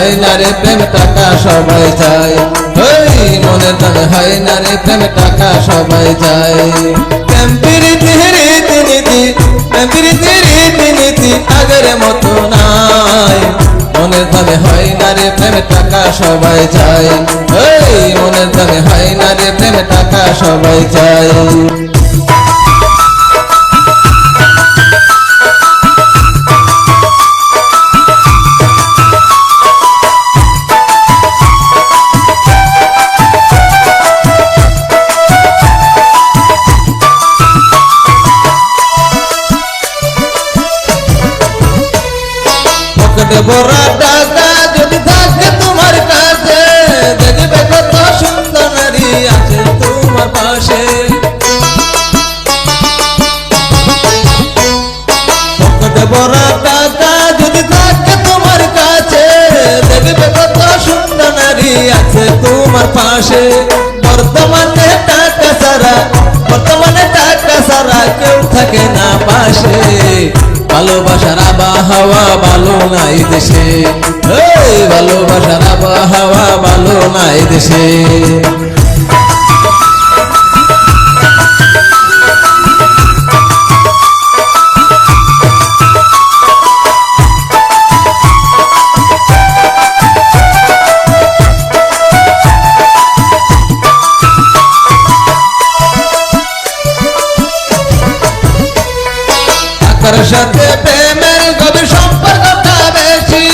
হয় না রে প্রেম টাকা সবাই চায়, ওই মনের দামে হয় না রে প্রেম টাকা সবাই চায়। প্রেম প্রীতির রীতিনীতি, প্রেম প্রীতির রীতিনীতি আগের মতো নাই, মনের দামে হয় না রে প্রেম টাকা সবাই চায়, ওই মনের দামে হয় না রে প্রেম টাকা সবাই চায়। বড় টাকা যদি থাকে তোমার কাছে, দেখবে কত সুন্দর নারী আছে তোমার পাশে। বড় টাকা যদি থাকে তোমার কাছে, দেখবে কত সুন্দর নারী আছে তোমার পাশে। বর্তমানে টাকা ছাড়া, বর্তমানে টাকা ছাড়া কেউ থাকে না পাশে, ভালোবাসার আবহাওয়া ভালো নাই দেশে, এই ভালোবাসার আবহাওয়া ভালো নাই দেশে। টাকার সাথে প্রেমের গভীর সম্পর্কটা বেশি,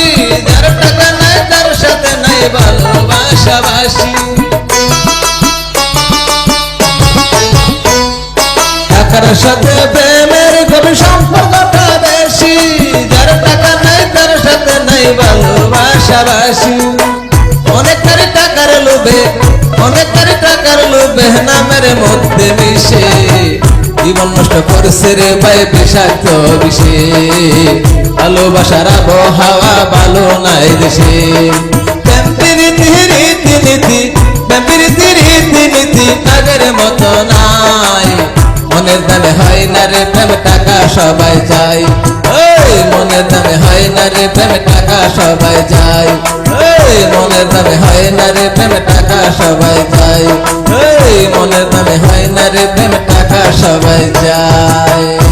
যার টাকা নাই তার সাথে নাই ভালোবাসা বাসি। টাকার সাথে প্রেমের গভীর সম্পর্কটা বেশি, যার টাকা নাই তার সাথে নাই ভালোবাসা বাসি। অনেকের টাকার লোভে, অনেকের টাকার লোভে নামের মধ্যে মিশে, জীবন নষ্ট করছে রে ভাই বিষাক্ত বিষে, ভালোবাসার আবহাওয়া ভালো নাই দেশে। প্রেম প্রীতির রীতিনীতি, প্রেম প্রীতির রীতিনীতি আগের মতো নাই, মনের দামে হয় না রে প্রেম টাকা সবাই চায়, ওই মনের দামে হয় না রে প্রেম টাকা সবাই চায়, ওই মনের দামে হয় না রে প্রেম টাকা সবাই চায়, ওই মনের দামে হয় না রে প্রেম টাকা সবাই চায়।